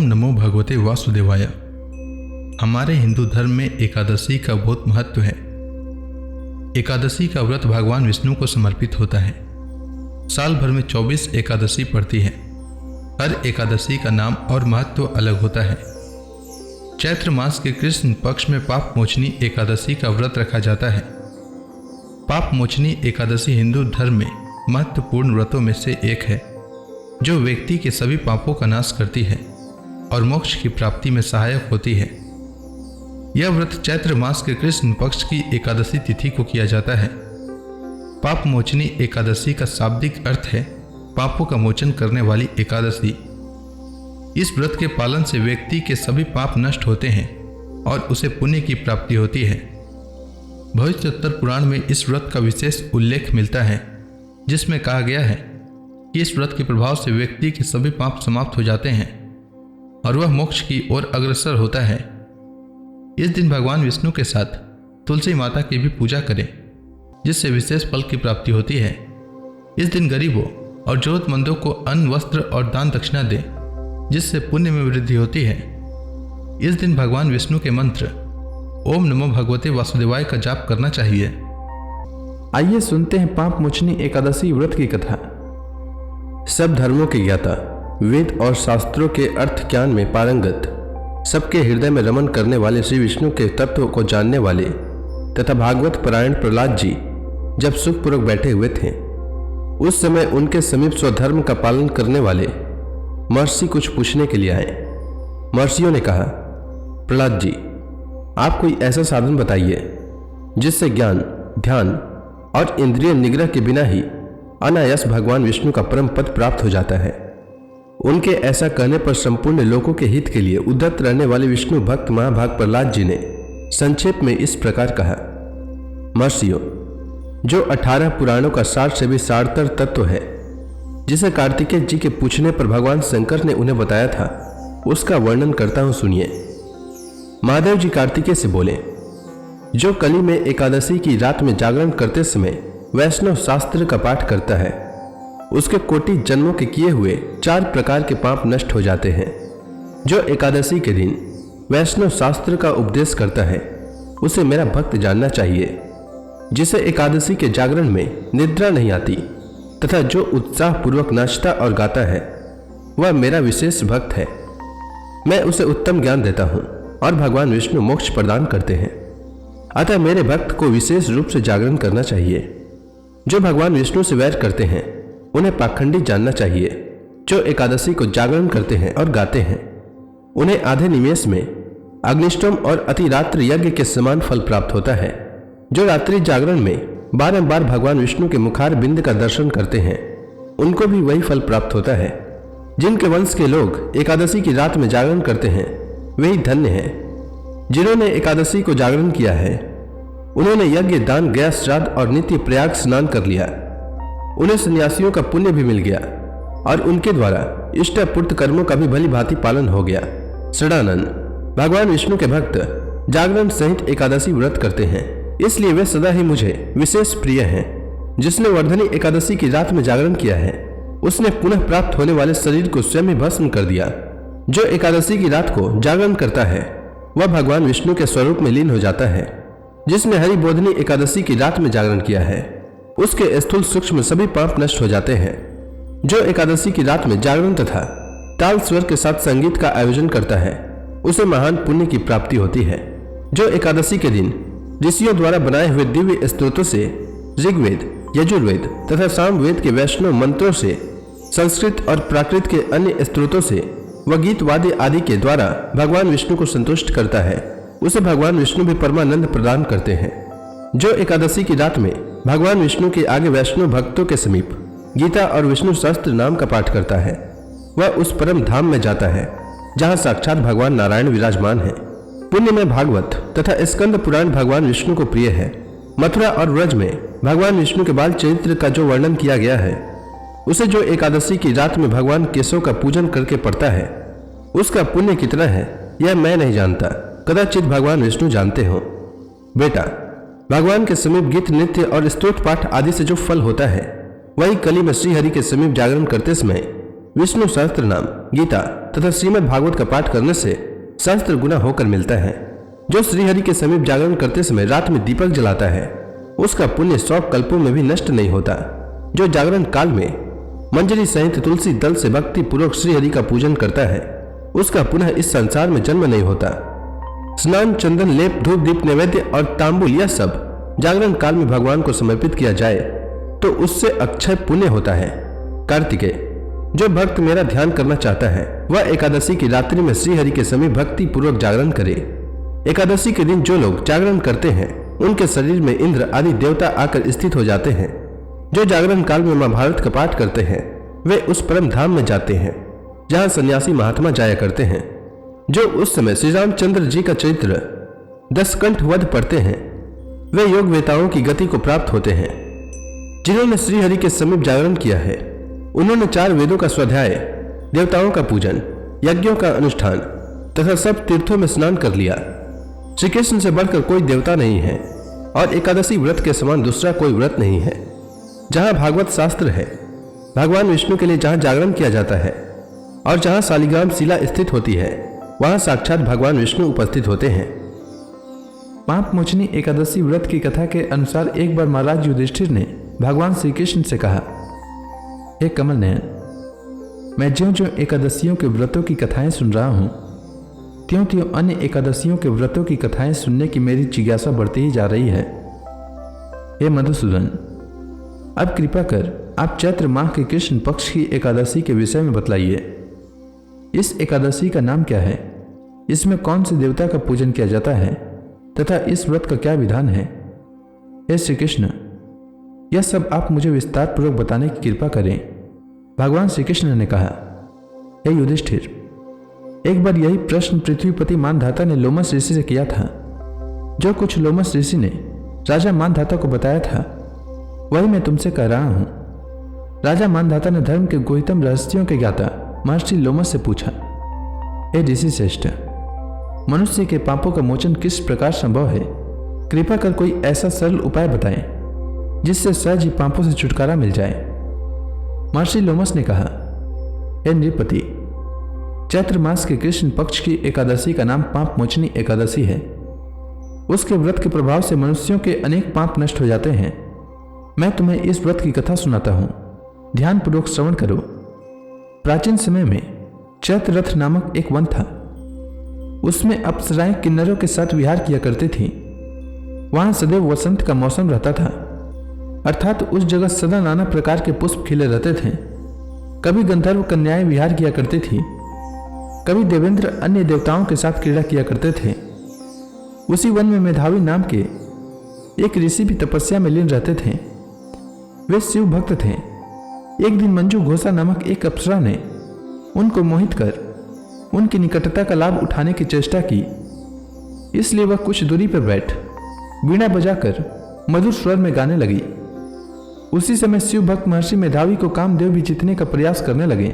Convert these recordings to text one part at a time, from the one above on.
ओम नमो भगवते वासुदेवाय। हमारे हिंदू धर्म में एकादशी का बहुत महत्व है। एकादशी का व्रत भगवान विष्णु को समर्पित होता है। साल भर में 24 एकादशी पड़ती है। हर एकादशी का नाम और महत्व अलग होता है। चैत्र मास के कृष्ण पक्ष में पाप मोचनी एकादशी का व्रत रखा जाता है। पाप मोचनी एकादशी हिंदू धर्म में महत्वपूर्ण व्रतों में से एक है, जो व्यक्ति के सभी पापों का नाश करती है और मोक्ष की प्राप्ति में सहायक होती है। यह व्रत चैत्र मास के कृष्ण पक्ष की एकादशी तिथि को किया जाता है। पाप मोचनी एकादशी का शाब्दिक अर्थ है पापों का मोचन करने वाली एकादशी। इस व्रत के पालन से व्यक्ति के सभी पाप नष्ट होते हैं और उसे पुण्य की प्राप्ति होती है। भविष्योत्तर पुराण में इस व्रत का विशेष उल्लेख मिलता है, जिसमें कहा गया है कि इस व्रत के प्रभाव से व्यक्ति के सभी पाप समाप्त हो जाते हैं और वह मोक्ष की ओर अग्रसर होता है। इस दिन भगवान विष्णु के साथ तुलसी माता की भी पूजा करें, जिससे विशेष फल की प्राप्ति होती है। इस दिन गरीबों और जरूरतमंदों को अन्न, वस्त्र और दान दक्षिणा दें, जिससे पुण्य में वृद्धि होती है। इस दिन भगवान विष्णु के मंत्र ओम नमो भगवते वासुदेवाय का जाप करना चाहिए। आइए सुनते हैं पाप मोचनी एकादशी व्रत की कथा। सब धर्मों के ज्ञाता, वेद और शास्त्रों के अर्थ ज्ञान में पारंगत, सबके हृदय में रमन करने वाले श्री विष्णु के तत्व को जानने वाले तथा भागवत परायण प्रहलाद जी जब सुखपूर्वक बैठे हुए थे, उस समय उनके समीप स्वधर्म का पालन करने वाले महर्षि कुछ पूछने के लिए आए। महर्षियों ने कहा, प्रहलाद जी, आप कोई ऐसा साधन बताइए जिससे ज्ञान, ध्यान और इंद्रिय निग्रह के बिना ही अनायास भगवान विष्णु का परम पद प्राप्त हो जाता है। उनके ऐसा कहने पर संपूर्ण लोगों के हित के लिए उद्धत रहने वाले विष्णु भक्त महाभाग प्रहलाद जी ने संक्षेप में इस प्रकार कहा, महर्षियों, जो 18 पुराणों का सार से भी सारतर तत्व है, जिसे कार्तिकेय जी के पूछने पर भगवान शंकर ने उन्हें बताया था, उसका वर्णन करता हूं, सुनिए। महादेव जी कार्तिकेय से बोले, जो कली में एकादशी की रात में जागरण करते समय वैष्णव शास्त्र का पाठ करता है, उसके कोटि जन्मों के किए हुए 4 प्रकार के पाप नष्ट हो जाते हैं। जो एकादशी के दिन वैष्णव शास्त्र का उपदेश करता है, उसे मेरा भक्त जानना चाहिए। जिसे एकादशी के जागरण में निद्रा नहीं आती तथा जो उत्साह पूर्वक नाचता और गाता है, वह मेरा विशेष भक्त है। मैं उसे उत्तम ज्ञान देता हूँ और भगवान विष्णु मोक्ष प्रदान करते हैं। अतः मेरे भक्त को विशेष रूप से जागरण करना चाहिए। जो भगवान विष्णु से वैर करते हैं, उन्हें पाखंडी जानना चाहिए। जो एकादशी को जागरण करते हैं और गाते हैं, उन्हें आधे निमेष में अग्निष्टोम और अतिरात्र यज्ञ के समान फल प्राप्त होता है। जो रात्रि जागरण में बारंबार भगवान विष्णु के मुखार बिंद का दर्शन करते हैं, उनको भी वही फल प्राप्त होता है। जिनके वंश के लोग एकादशी की रात में जागरण करते हैं, वही धन्य हैं। जिन्होंने एकादशी को जागरण किया है, उन्होंने यज्ञ, दान, गया श्राद्ध और नित्य प्रयाग स्नान कर लिया। उन्हें सन्यासियों का पुण्य भी मिल गया और उनके द्वारा इष्टपूर्त कर्मों का भी भली भांति पालन हो गया। षडानन, भगवान विष्णु के भक्त जागरण सहित एकादशी व्रत करते हैं, इसलिए वे सदा ही मुझे विशेष प्रिय हैं। जिसने वर्धनी एकादशी की रात में जागरण किया है, उसने पुनः प्राप्त होने वाले शरीर को स्वयं ही भस्म कर दिया। जो एकादशी की रात को जागरण करता है, वह भगवान विष्णु के स्वरूप में लीन हो जाता है। जिसने हरि बोधनी एकादशी की रात में जागरण किया है, उसके स्थूल सूक्ष्म सभी पाप नष्ट हो जाते हैं। जो एकादशी की रात में जागरण तथा ताल स्वर के साथ संगीत का आयोजन करता है, उसे महान पुण्य की प्राप्ति होती है। जो एकादशी के दिन ऋषियों द्वारा बनाए हुए दिव्य स्तोत्रों से, ऋग्वेद, यजुर्वेद तथा सामवेद के वैष्णव मंत्रों से, संस्कृत और प्राकृत के अन्य स्त्रोतों से व गीत वाद्य आदि के द्वारा भगवान विष्णु को संतुष्ट करता है, उसे भगवान विष्णु भी परमानंद प्रदान करते हैं। जो एकादशी की रात में भगवान विष्णु के आगे वैष्णव भक्तों के समीप गीता और विष्णु शास्त्र नाम का पाठ करता है, वह उस परम धाम में जाता है जहाँ साक्षात भगवान नारायण विराजमान है। पुण्य में भागवत तथा स्कंद पुराण भगवान विष्णु को प्रिय है। मथुरा और व्रज में भगवान विष्णु के बाल चरित्र का जो वर्णन किया गया है, उसे जो एकादशी की रात में भगवान केशव का पूजन करके पढ़ता है, उसका पुण्य कितना है यह मैं नहीं जानता, कदाचित भगवान विष्णु जानते हो। बेटा, भगवान के समीप गीत, नृत्य और स्तोत्र पाठ आदि से जो फल होता है, वही कली में श्रीहरि के समीप जागरण करते समय विष्णु सहस्त्र नाम, गीता तथा श्रीमद् भागवत का पाठ करने से सहस्त्र गुना होकर मिलता है। जो श्रीहरि के समीप जागरण करते समय रात में दीपक जलाता है, उसका पुण्य 100 कल्पों में भी नष्ट नहीं होता। जो जागरण काल में मंजरी सहित तुलसी दल से भक्ति पूर्वक श्रीहरि का पूजन करता है, उसका पुनः इस संसार में जन्म नहीं होता। स्नान, चंदन, लेप, धूप, दीप, नैवेद्य और तांबुल, यह सब जागरण काल में भगवान को समर्पित किया जाए तो उससे अक्षय पुण्य होता है। कार्तिकेय, जो भक्त मेरा ध्यान करना चाहता है वह एकादशी की रात्रि में श्रीहरि के समीप भक्ति पूर्वक जागरण करे। एकादशी के दिन जो लोग जागरण करते हैं उनके शरीर में इंद्र आदि देवता आकर स्थित हो जाते हैं। जो जागरण काल में महाभारत का पाठ करते हैं वे उस परम धाम में जाते हैं जहां सन्यासी महात्मा जाया करते हैं। जो उस समय श्री रामचंद्र जी का चरित्र 10 कंठ वध पढ़ते हैं वे योग वेताओं की गति को प्राप्त होते हैं। जिन्होंने श्रीहरि के समीप जागरण किया है उन्होंने 4 वेदों का स्वाध्याय, देवताओं का पूजन, यज्ञों का अनुष्ठान तथा सब तीर्थों में स्नान कर लिया। श्री कृष्ण से बढ़कर कोई देवता नहीं है और एकादशी व्रत के समान दूसरा कोई व्रत नहीं है। जहां भागवत शास्त्र है, भगवान विष्णु के लिए जहां जागरण किया जाता है और जहां शालिग्राम शिला स्थित होती है वहां साक्षात भगवान विष्णु उपस्थित होते हैं। पाप मोचनी एकादशी व्रत की कथा के अनुसार एक बार महाराज युधिष्ठिर ने भगवान श्री कृष्ण से कहा, हे कमल नयन, मैं ज्यों ज्यों एकादशियों के व्रतों की कथाएं सुन रहा हूं त्यों त्यों अन्य एकादशियों के व्रतों की कथाएं सुनने की मेरी जिज्ञासा बढ़ती ही जा रही है। हे मधुसूदन, अब कृपा कर आप चैत्र माह के कृष्ण पक्ष की एकादशी के विषय में बतलाइए। इस एकादशी का नाम क्या है, इसमें कौन से देवता का पूजन किया जाता है तथा इस व्रत का क्या विधान है। हे श्री कृष्ण, यह सब आप मुझे विस्तार पूर्वक बताने की कृपा करें। भगवान श्री कृष्ण ने कहा, हे युधिष्ठिर, एक बार यही प्रश्न पृथ्वीपति मानधाता ने लोमस ऋषि से किया था। जो कुछ लोमस ऋषि ने राजा मानधाता को बताया था वही मैं तुमसे कह रहा हूं। राजा मानधाता ने धर्म के गुहितम रहस्यों के ज्ञाता महर्षि लोमस से पूछा, हे ऋषि श्रेष्ठ, मनुष्य के पापों का मोचन किस प्रकार संभव है? कृपा कर कोई ऐसा सरल उपाय बताएं जिससे सहज ही पापों से छुटकारा मिल जाए। महर्षि लोमस ने कहा, हे नृपति, चैत्र मास के कृष्ण पक्ष की एकादशी का नाम पाप मोचनी एकादशी है। उसके व्रत के प्रभाव से मनुष्यों के अनेक पाप नष्ट हो जाते हैं। मैं तुम्हें इस व्रत की कथा सुनाता हूं, ध्यान पूर्वक श्रवण करो। प्राचीन समय में चैत्र रथ नामक एक वन था। उसमें अप्सराएं किन्नरों के साथ विहार किया करती थीं। वहां सदैव वसंत का मौसम रहता था, अर्थात उस जगह सदा नाना प्रकार के पुष्प खिले रहते थे। कभी गंधर्व कन्याएं विहार किया करती थी, कभी देवेंद्र अन्य देवताओं के साथ क्रीड़ा किया करते थे। उसी वन में मेधावी नाम के एक ऋषि भी तपस्या में लीन रहते थे। वे शिव भक्त थे। एक दिन मंजू घोषा नामक एक अप्सरा ने उनको मोहित कर उनकी निकटता का लाभ उठाने की चेष्टा की। इसलिए वह कुछ दूरी पर बैठ वीणा बजाकर मधुर स्वर में गाने लगी। उसी समय शिव भक्त महर्षि मेधावी को कामदेव भी जीतने का प्रयास करने लगे।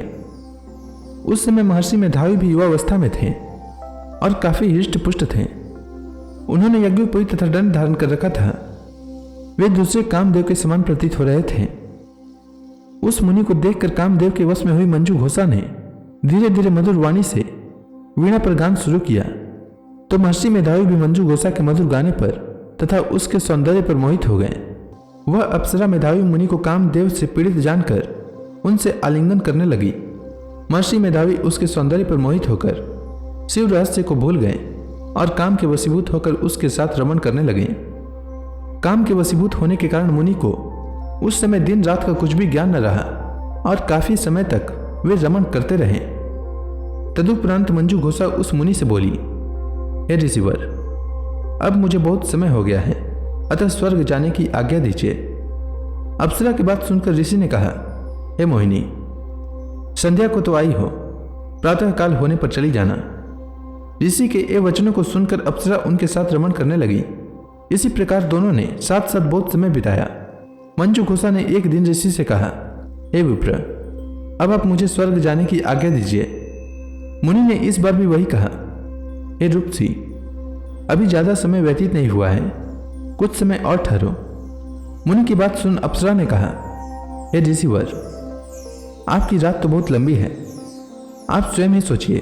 उस समय महर्षि मेधावी भी युवावस्था में थे और काफी हृष्ट पुष्ट थे। उन्होंने यज्ञोपवी तथा दंड धारण कर रखा था। वे दूसरे कामदेव के समान प्रतीत हो रहे थे। उस मुनि को देखकर कामदेव के वश में हुई मंजू घोषा ने धीरे धीरे मधुर वाणी से वीणा पर गान शुरू किया तो महर्षि मेधावी भी मंजू घोषा के मधुर गाने पर तथा उसके सौंदर्य पर मोहित हो गए। वह अप्सरा मेधावी मुनि को कामदेव से पीड़ित जानकर उनसे आलिंगन करने लगी। महर्षि मेधावी उसके सौंदर्य पर मोहित होकर शिव रहस्य को भूल गए और काम के वशीभूत होकर उसके साथ रमण करने लगे। काम के वशीभूत होने के कारण मुनि को उस समय दिन रात का कुछ भी ज्ञान न रहा और काफी समय तक वे रमण करते रहे। तदुपरांत मंजू घोषा उस मुनि से बोली, हे ऋषिवर, अब मुझे बहुत समय हो गया है, अतः स्वर्ग जाने की आज्ञा दीजिए। अप्सरा की बात सुनकर ऋषि ने कहा, हे मोहिनी, संध्या को तो आई हो, प्रातः काल होने पर चली जाना। ऋषि के ये वचनों को सुनकर अप्सरा उनके साथ रमण करने लगी। इसी प्रकार दोनों ने साथ साथ बहुत समय बिताया। मंजू घोषा ने एक दिन ऋषि से कहा, हे विप्र, अब आप मुझे स्वर्ग जाने की आज्ञा दीजिए। मुनि ने इस बार भी वही कहा, हे रूपसी, अभी ज्यादा समय व्यतीत नहीं हुआ है, कुछ समय और ठहरो। मुनि की बात सुन अप्सरा ने कहा, हे ऋषिवर, आपकी रात तो बहुत लंबी है। आप स्वयं ही सोचिए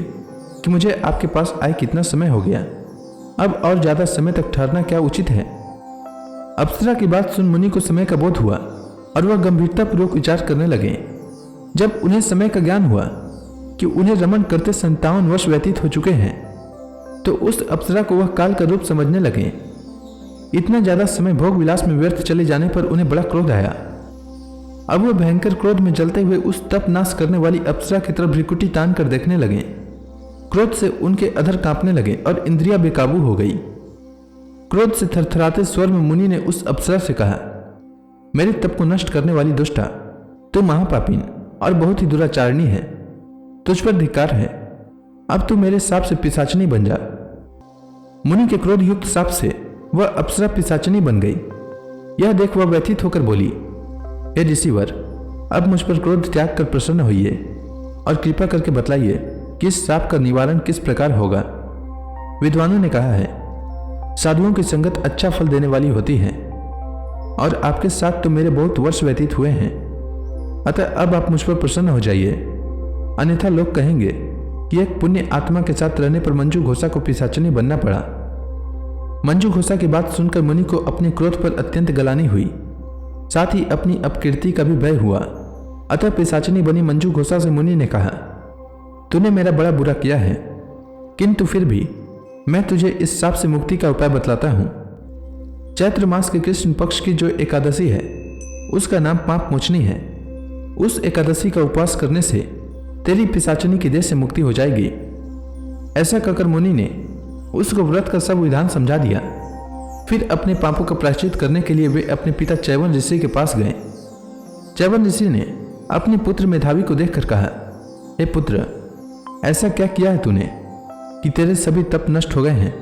कि मुझे आपके पास आए कितना समय हो गया। अब और ज्यादा समय तक ठहरना क्या उचित है? अप्सरा की बात सुन मुनि को समय का बोध हुआ और वह गंभीरतापूर्वक विचार करने लगे। जब उन्हें समय का ज्ञान हुआ कि उन्हें रमण करते 57 वर्ष व्यतीत हो चुके हैं, तो उस अप्सरा को वह काल का रूप समझने लगे। इतना ज्यादा समय भोग विलास में व्यर्थ चले जाने पर उन्हें बड़ा क्रोध आया। अब वह भयंकर क्रोध में जलते हुए उस तप नाश करने वाली अप्सरा की तरफ भ्रिकुटी तान कर देखने लगे। क्रोध से उनके अधर कांपने लगे और इंद्रियां बेकाबू हो गई। क्रोध से थरथराते स्वर में मुनि ने उस अप्सरा से कहा, मेरे तप को नष्ट करने वाली दुष्टा, तू महापापिन और बहुत ही दुराचारणी है। तुझ पर धिक्कार है। अब तू मेरे साप से पिशाचनी बन जा। मुनि के क्रोध युक्त साप से वह अप्सरा पिशाचनी बन गई। यह देख वह व्यथित होकर बोली, हे ऋषिवर, अब मुझ पर क्रोध त्याग कर प्रसन्न होइए और कृपा करके बतलाइए कि इस साप का निवारण किस प्रकार होगा। विद्वानों ने कहा है, साधुओं की संगत अच्छा फल देने वाली होती है और आपके साथ तो मेरे बहुत वर्ष व्यतीत हुए हैं। अतः अब आप मुझ पर प्रसन्न हो जाइए, अन्यथा लोग कहेंगे कि एक पुण्य आत्मा के साथ रहने पर मंजू घोषा को पिशाचनी बनना पड़ा। मंजू घोषा की बात सुनकर मुनि को अपने क्रोध पर अत्यंत गलानी हुई, साथ ही अपनी अपकीर्ति का भी भय हुआ। अतः पिशाचनी बनी मंजू घोषा से मुनि ने कहा, तूने मेरा बड़ा बुरा किया है, किंतु फिर भी मैं तुझे इस शाप से मुक्ति का उपाय बतलाता हूं। चैत्र मास के कृष्ण पक्ष की जो एकादशी है उसका नाम पाप मोचनी है। उस एकादशी का उपवास करने से तेरी पिशाचनी की देह से मुक्ति हो जाएगी। ऐसा कहकर मुनि ने उसको व्रत का सब विधान समझा दिया। फिर अपने पापों का प्रायश्चित करने के लिए वे अपने पिता चैवन ऋषि के पास गए। चैवन ऋषि ने अपने पुत्र मेधावी को देखकर कहा, हे पुत्र, ऐसा क्या किया है तूने कि तेरे सभी तप नष्ट हो गए हैं,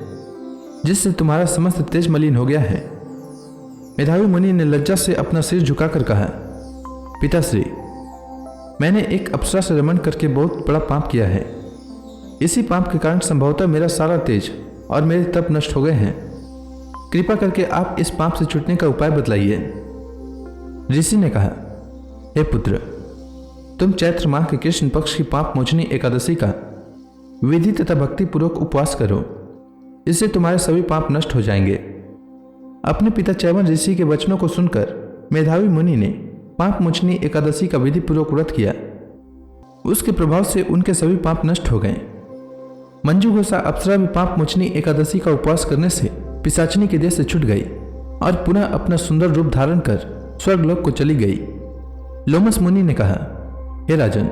जिससे तुम्हारा समस्त तेज मलिन हो गया है? मेधावी मुनि ने लज्जा से अपना सिर झुकाकर कहा, पिताश्री, मैंने एक अप्सरा से रमण करके बहुत बड़ा पाप किया है। इसी पाप के कारण संभवतः मेरा सारा तेज और मेरे तप नष्ट हो गए हैं। कृपा करके आप इस पाप से छूटने का उपाय बतलाइए। ऋषि ने कहा, हे पुत्र, तुम चैत्र माह के कृष्ण पक्ष की पाप मोचनी एकादशी का विधि तथा भक्ति पूर्वक उपवास करो, इससे तुम्हारे सभी पाप नष्ट हो जाएंगे। अपने पिता चैवन ऋषि के वचनों को सुनकर मेधावी मुनि ने पाप मोचनी एकादशी का विधि पूर्वक व्रत किया। उसके प्रभाव से उनके सभी पाप नष्ट हो गए। मंजू घोषा अप्सरा भी पाप मोचनी एकादशी का उपवास करने से पिशाचनी के देह से छूट गई और पुनः अपना सुंदर रूप धारण कर स्वर्गलोक को चली गई। लोमस मुनि ने कहा, हे राजन,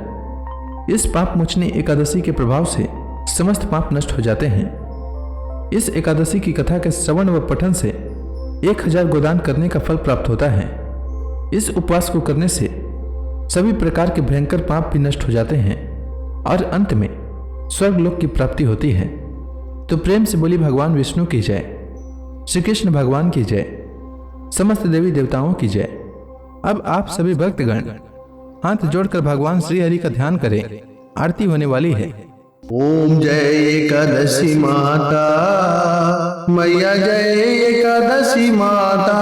इस पाप मोचनी एकादशी के प्रभाव से समस्त पाप नष्ट हो जाते हैं। इस एकादशी की कथा के श्रवण व पठन से 1000 गोदान करने का फल प्राप्त होता है। इस उपवास को करने से सभी प्रकार के भयंकर पाप भी नष्ट हो जाते हैं और अंत में स्वर्गलोक की प्राप्ति होती है। तो प्रेम से बोली भगवान विष्णु की जय, श्री कृष्ण भगवान की जय, समस्त देवी देवताओं की जय। अब आप सभी भक्तगण हाथ जोड़कर भगवान श्री हरि का ध्यान करें। आरती होने वाली है। ओम जय एकादशी माता, मैया जय एकादशी माता।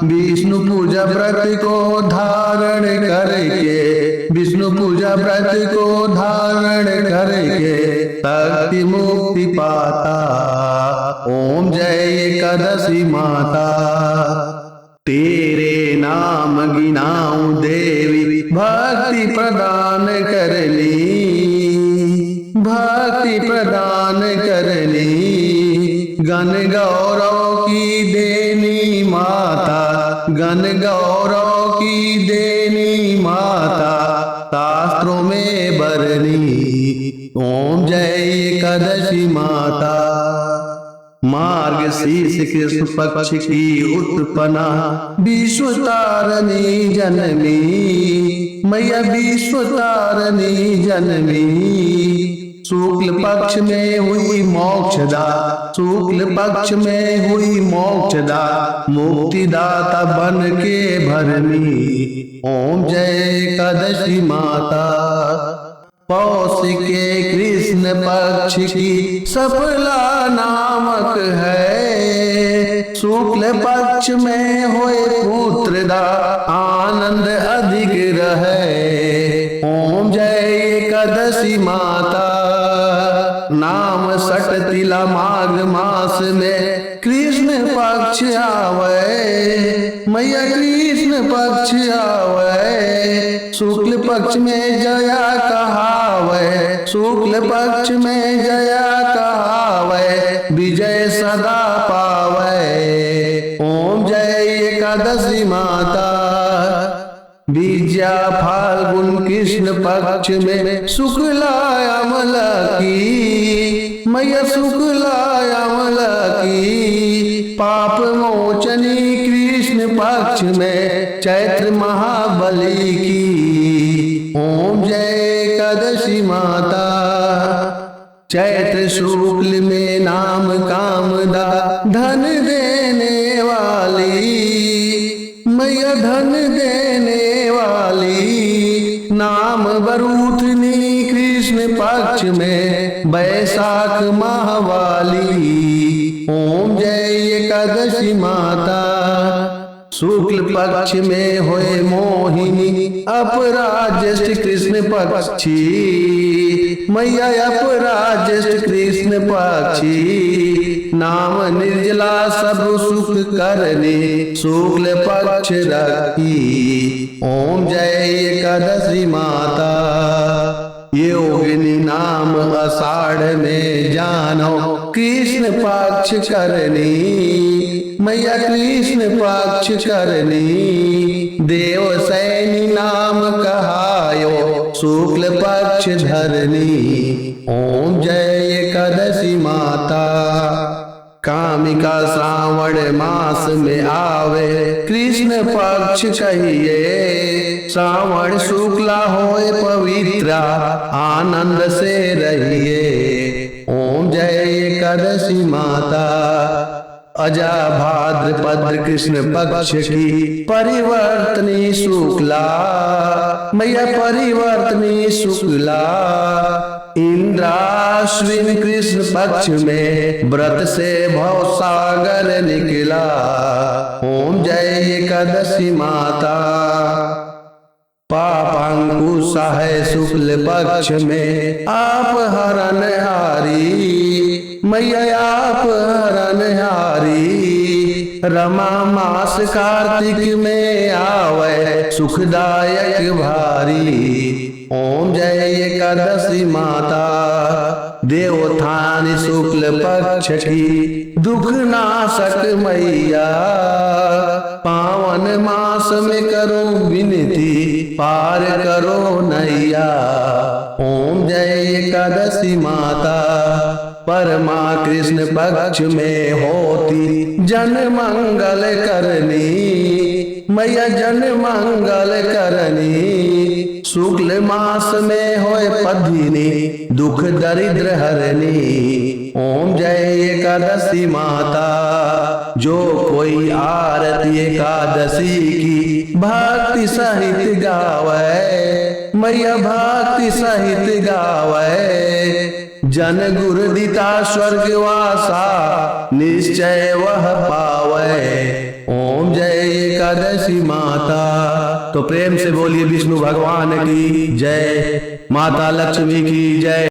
विष्णु पूजा व्रत को धारण करके, विष्णु पूजा व्रत को धारण करके शक्ति मुक्ति पाता। ओम जय एकादशी माता। तेरे नाम गिनाऊं देवी, भक्ति प्रदान करनी, भक्ति प्रदान करनी। गण गौरव की देनी माता, गण गौरव की देनी माता, शास्त्रों में बरनी। ओम जय एकादशी माता। मार्ग शीर्ष कृष्ण पक्ष की उत्पन्ना, विश्व तारणी जननी, मैया विश्व तारणी जननी। शुक्ल पक्ष में हुई मोक्षदा, शुक्ल पक्ष में हुई मोक्षदा, मुक्तिदाता बन के भरनी। ओम जय एकादशी माता। पौष के कृष्ण पक्ष की सफला नामक है, शुक्ल पक्ष में होए पुत्रदा, आनंद अधिक रहे। एकादशी माता। नाम सटतिला माघ मास में कृष्ण पक्ष आवे, मैया कृष्ण पक्ष आवे। शुक्ल पक्ष में जया कहावे, शुक्ल पक्ष में जया कहावे। विजय सदा पावे। ओम जय एकादशी माता। विद्या फाल्गुन कृष्ण पक्ष में शुक्ला अमल की, मैया शुक्ला अमल की। पाप मोचनी कृष्ण पक्ष में चैत्र महाबली की। ओम जय एकादशी माता। चैत्र शुक्ल में नाम कामदा धन देने वाली, मैया धन देने वाली। नाम बरूथनी कृष्ण पक्ष में बैसाख माहवाली। ओम जय एकादशी माता। शुक्ल पक्ष में होए मोहिनी अपराज्यष्ट कृष्ण पक्षी, मैया अपराज्यष्ट कृष्ण पक्षी। नाम निर्जला सब सुख करने शुक्ल पक्ष रखी। ओम जय एकादशी माता। योगिनी नाम आषाढ़ में जानो कृष्ण पक्ष करनी, मैया कृष्ण पक्ष करनी। देव सैनी नाम कहायो शुक्ल पक्ष धरनी। ओम जय एकादशी माता। कामिका श्रावण मास में आवे कृष्ण पक्ष कहिए। श्रावण शुक्ला होए पवित्रा आनंद से रहिए। ओम जय एकादशी माता। अजा भाद्रपद कृष्ण पक्ष की परिवर्तनी शुक्ला, मैया परिवर्तनी शुक्ला। इंद्राश्विन कृष्ण पक्ष में व्रत से भव सागर निकला। ओम जय एकादशी माता। पापांकुश है शुक्ल पक्ष में आप हरण हारी, मैया आप हरण हारी। रमा मास कार्तिक में आवे सुखदायक भारी। ओम जय एकादशी माता। देवोत्थान शुक्ल पक्ष की दुख नाशक मैया। पावन मास में करो विनती पार करो नैया। ओम जय एकादशी माता। परमा कृष्ण पक्ष में होती जन मंगल करनी, मैया जन मंगल करनी। शुक्ल मास में होए पधिनी दुख दरिद्र हरनी। ओम जय एकादशी माता। जो कोई आरती एकादशी की भक्ति सहित गावे, मैया भक्ति सहित गावे। जन गुरु दिता स्वर्गवासा निश्चय वह पावे। ओम जय एकादशी माता। तो प्रेम से बोलिए विष्णु भगवान की जय, माता लक्ष्मी की जय।